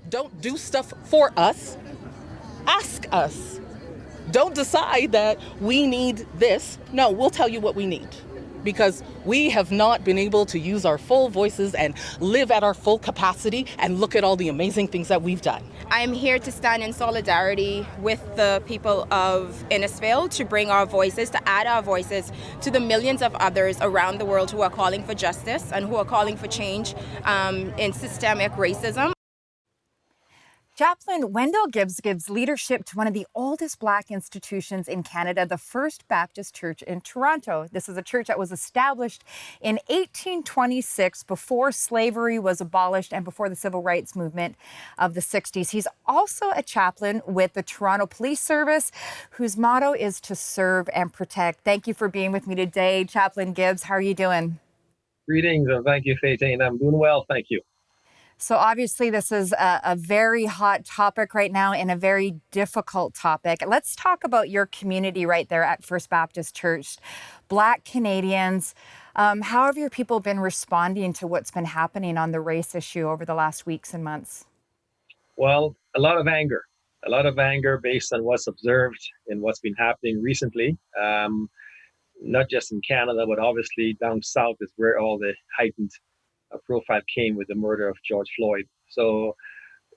Don't do stuff for us. Ask us. Don't decide that we need this. No, we'll tell you what we need. Because we have not been able to use our full voices and live at our full capacity and look at all the amazing things that we've done. I'm here to stand in solidarity with the people of Innisfail to bring our voices, to add our voices to the millions of others around the world who are calling for justice and who are calling for change in systemic racism. Chaplain Wendell Gibbs gives leadership to one of the oldest Black institutions in Canada, the First Baptist Church in Toronto. This is a church that was established in 1826 before slavery was abolished and before the civil rights movement of the 60s. He's also a chaplain with the Toronto Police Service, whose motto is to serve and protect. Thank you for being with me today, Chaplain Gibbs. How are you doing? Greetings and thank you, Faitine. I'm doing well, thank you. So obviously this is a very hot topic right now and a very difficult topic. Let's talk about your community right there at First Baptist Church. Black Canadians, how have your people been responding to what's been happening on the race issue over the last weeks and months? Well, a lot of anger based on what's observed and what's been happening recently. Not just in Canada, but obviously down south is where all the heightened profile came with the murder of George Floyd. So,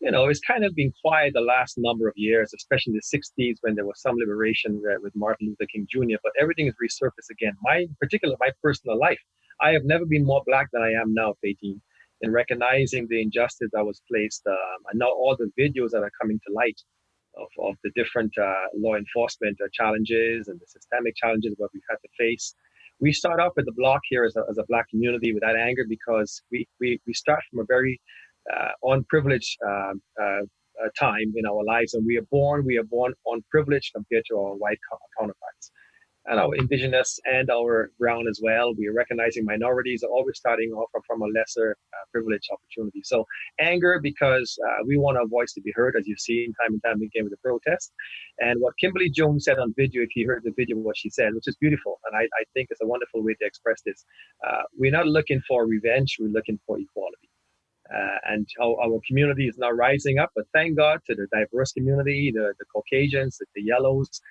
it's kind of been quiet the last number of years, especially in the 60s when there was some liberation with Martin Luther King Jr., but everything has resurfaced again. My personal life, I have never been more Black than I am now, 18, in recognizing the injustice that was placed, and now all the videos that are coming to light of the different law enforcement challenges and the systemic challenges that we've had to face. We start off at the block here as a Black community with that anger because we start from a very unprivileged time in our lives, and we are born unprivileged compared to our white counterparts, and our Indigenous and our brown as well. We are recognizing minorities are always starting off from a lesser privileged opportunity. So anger because we want our voice to be heard, as you've seen time and time again with the protest. And what Kimberly Jones said on video, if you heard the video, what she said, which is beautiful, and I think it's a wonderful way to express this. We're not looking for revenge, we're looking for equality. And our community is now rising up, but thank God to the diverse community, the Caucasians, the yellows,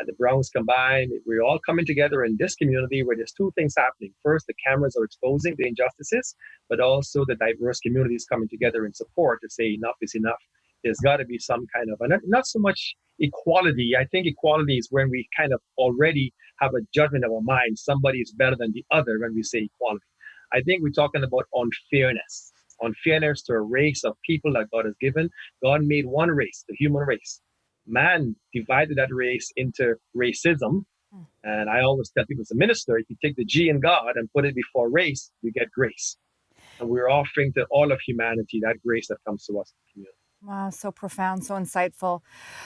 the browns combined. We're all coming together in this community where there's two things happening. First, the cameras are exposing the injustices, but also the diverse communities coming together in support to say enough is enough. There's got to be some kind of, not so much equality. I think equality is when we kind of already have a judgment of our mind. Somebody is better than the other when we say equality. I think we're talking about unfairness to a race of people that God has given. God made one race, the human race. Man divided that race into racism. And I always tell people as a minister, if you take the G in God and put it before race, you get grace. And we're offering to all of humanity that grace that comes to us in the community. Wow, so profound, so insightful.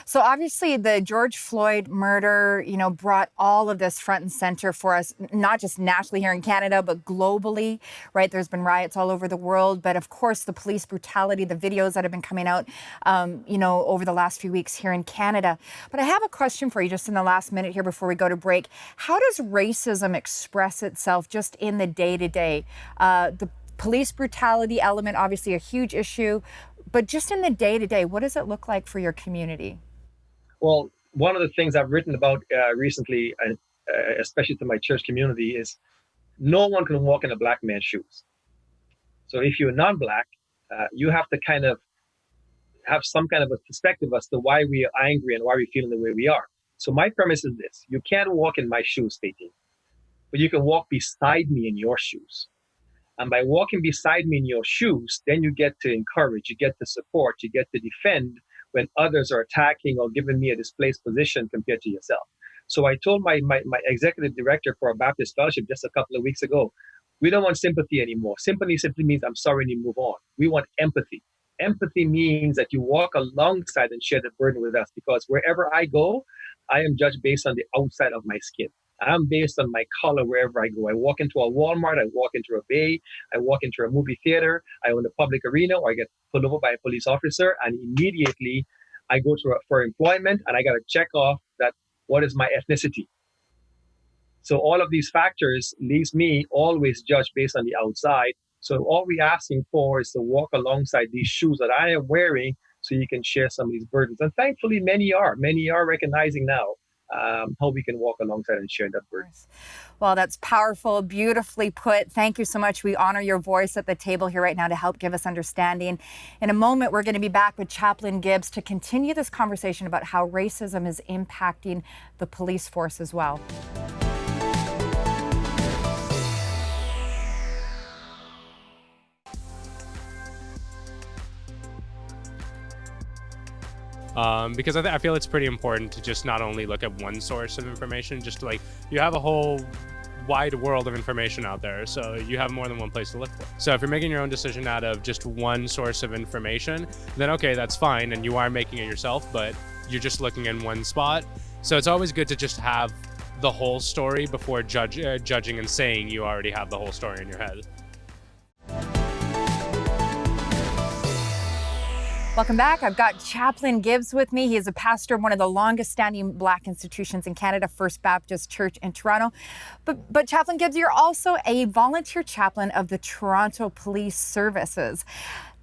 So obviously the George Floyd murder, brought all of this front and center for us, not just nationally here in Canada, but globally, right? There's been riots all over the world. But of course, the police brutality, the videos that have been coming out, over the last few weeks here in Canada. But I have a question for you just in the last minute here before we go to break. How does racism express itself just in the day-to-day? The police brutality element, obviously a huge issue. But just in the day-to-day, what does it look like for your community? Well, one of the things I've written about recently, and especially to my church community, is no one can walk in a Black man's shoes. So if you're non-Black, you have to kind of have some kind of a perspective as to why we are angry and why we're feeling the way we are. So my premise is this: you can't walk in my shoes, Faitine, but you can walk beside me in your shoes. And by walking beside me in your shoes, then you get to encourage, you get to support, you get to defend when others are attacking or giving me a displaced position compared to yourself. So I told my executive director for a Baptist fellowship just a couple of weeks ago, we don't want sympathy anymore. Sympathy simply means I'm sorry and you move on. We want empathy. Empathy means that you walk alongside and share the burden with us, because wherever I go, I am judged based on the outside of my skin. I'm based on my color wherever I go. I walk into a Walmart, I walk into a bay, I walk into a movie theater, I own a public arena, or I get pulled over by a police officer, and immediately I go for employment, and I got to check off that what is my ethnicity. So all of these factors leaves me always judged based on the outside. So all we're asking for is to walk alongside these shoes that I am wearing so you can share some of these burdens. And thankfully, many are recognizing now how we can walk alongside and share that burden. Well, that's powerful, beautifully put. Thank you so much. We honor your voice at the table here right now to help give us understanding. In a moment, we're going to be back with Chaplain Gibbs to continue this conversation about how racism is impacting the police force as well. Because I feel it's pretty important to just not only look at one source of information, just like you have a whole wide world of information out there, so you have more than one place to look for. So if you're making your own decision out of just one source of information, then okay, that's fine, and you are making it yourself, but you're just looking in one spot. So it's always good to just have the whole story before judging and saying you already have the whole story in your head. Welcome back. I've got Chaplain Gibbs with me. He is a pastor of one of the longest standing Black institutions in Canada, First Baptist Church in Toronto. But Chaplain Gibbs, you're also a volunteer chaplain of the Toronto Police Services.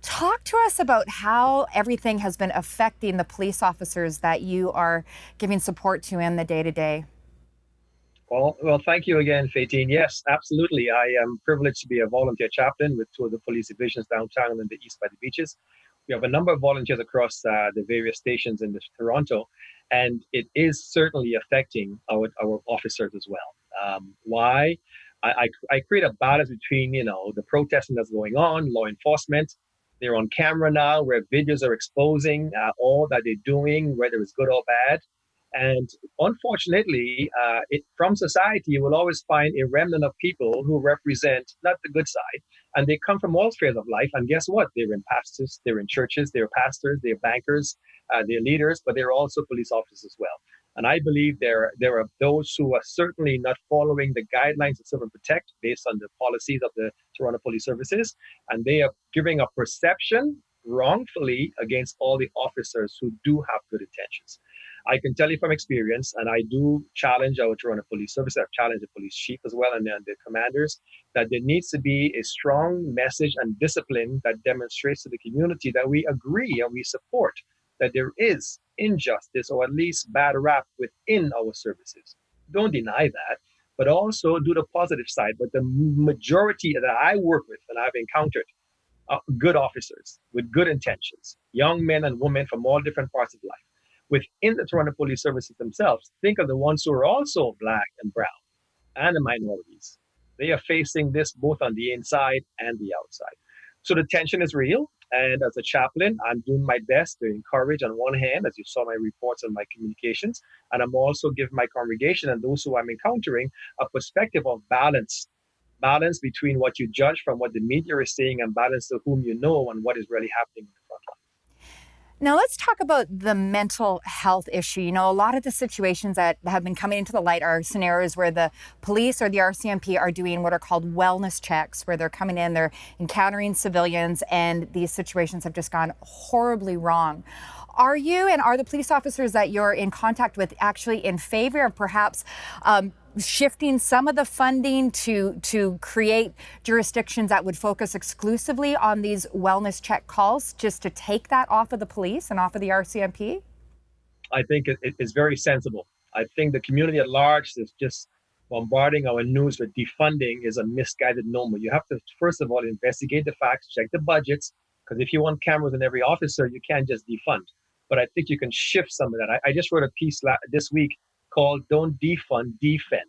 Talk to us about how everything has been affecting the police officers that you are giving support to in the day-to-day. Well, thank you again, Fatine. Yes, absolutely. I am privileged to be a volunteer chaplain with two of the police divisions downtown and in the East by the Beaches. We have a number of volunteers across the various stations in Toronto, and it is certainly affecting our officers as well. Why? I create a balance between, the protesting that's going on, law enforcement. They're on camera now where videos are exposing all that they're doing, whether it's good or bad. And unfortunately, from society, you will always find a remnant of people who represent not the good side. And they come from all spheres of life. And guess what? They're in pastors, they're in churches, they're pastors, they're bankers, they're leaders, but they're also police officers as well. And I believe there are those who are certainly not following the guidelines of Serve and Protect based on the policies of the Toronto Police Services. And they are giving a perception wrongfully against all the officers who do have good intentions. I can tell you from experience, and I do challenge our Toronto Police Service, I've challenged the police chief as well and the commanders, that there needs to be a strong message and discipline that demonstrates to the community that we agree and we support that there is injustice or at least bad rap within our services. Don't deny that, but also do the positive side. But the majority that I work with and I've encountered are good officers with good intentions, young men and women from all different parts of life. Within the Toronto Police Services themselves, think of the ones who are also Black and brown and the minorities. They are facing this both on the inside and the outside. So the tension is real. And as a chaplain, I'm doing my best to encourage on one hand, as you saw my reports and my communications, and I'm also giving my congregation and those who I'm encountering a perspective of balance between what you judge from what the media is saying and balance to whom you know and what is really happening in the front line. Now, let's talk about the mental health issue. A lot of the situations that have been coming into the light are scenarios where the police or the RCMP are doing what are called wellness checks, where they're coming in, they're encountering civilians, and these situations have just gone horribly wrong. Are you and are the police officers that you're in contact with actually in favor of perhaps shifting some of the funding to create jurisdictions that would focus exclusively on these wellness check calls, just to take that off of the police and off of the RCMP? I think it is very sensible. I think the community at large is just bombarding our news with defunding is a misguided normal. You have to, first of all, investigate the facts, check the budgets, because if you want cameras in every officer, you can't just defund. But I think you can shift some of that. I just wrote a piece this week called Don't Defund, Defend.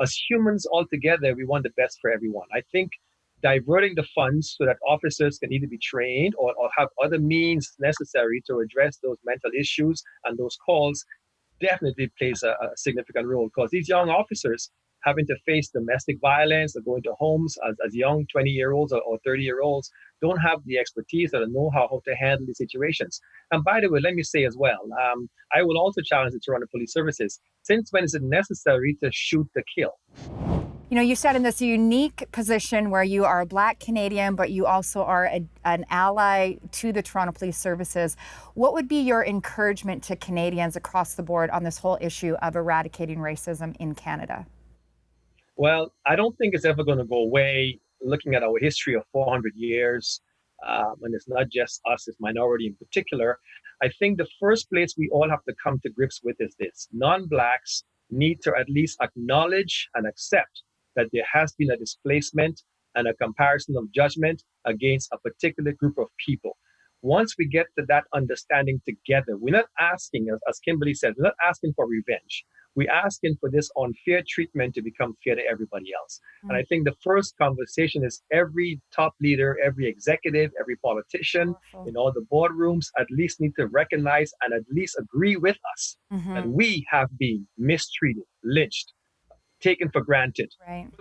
As humans altogether, we want the best for everyone. I think diverting the funds so that officers can either be trained or have other means necessary to address those mental issues and those calls definitely plays a significant role, because these young officers having to face domestic violence or going to homes as young 20-year-olds or 30-year-olds don't have the expertise or the know-how to handle these situations. And by the way, let me say as well, I will also challenge the Toronto Police Services. Since when is it necessary to shoot to kill? You said in this unique position where you are a Black Canadian, but you also are an ally to the Toronto Police Services. What would be your encouragement to Canadians across the board on this whole issue of eradicating racism in Canada? Well, I don't think it's ever going to go away looking at our history of 400 years, and it's not just us, it's minority in particular, I think the first place we all have to come to grips with is this. Non-Blacks need to at least acknowledge and accept that there has been a displacement and a comparison of judgment against a particular group of people. Once we get to that understanding together, we're not asking, as Kimberly said, we're not asking for revenge. We're asking for this unfair treatment to become fair to everybody else. And I think the first conversation is every top leader, every executive, every politician in all the boardrooms at least need to recognize and at least agree with us that we have been mistreated, lynched, taken for granted,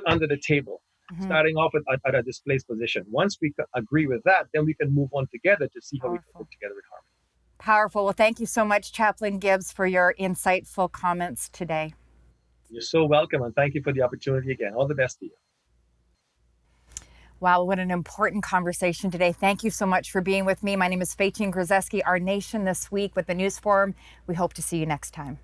under the table, starting off at a displaced position. Once we agree with that, then we can move on together to see how we can work together in harmony. Powerful. Well, thank you so much, Chaplain Gibbs, for your insightful comments today. You're so welcome, and thank you for the opportunity again. All the best to you. Wow, what an important conversation today. Thank you so much for being with me. My name is Faitine Grzeski, Our Nation This Week with the News Forum. We hope to see you next time.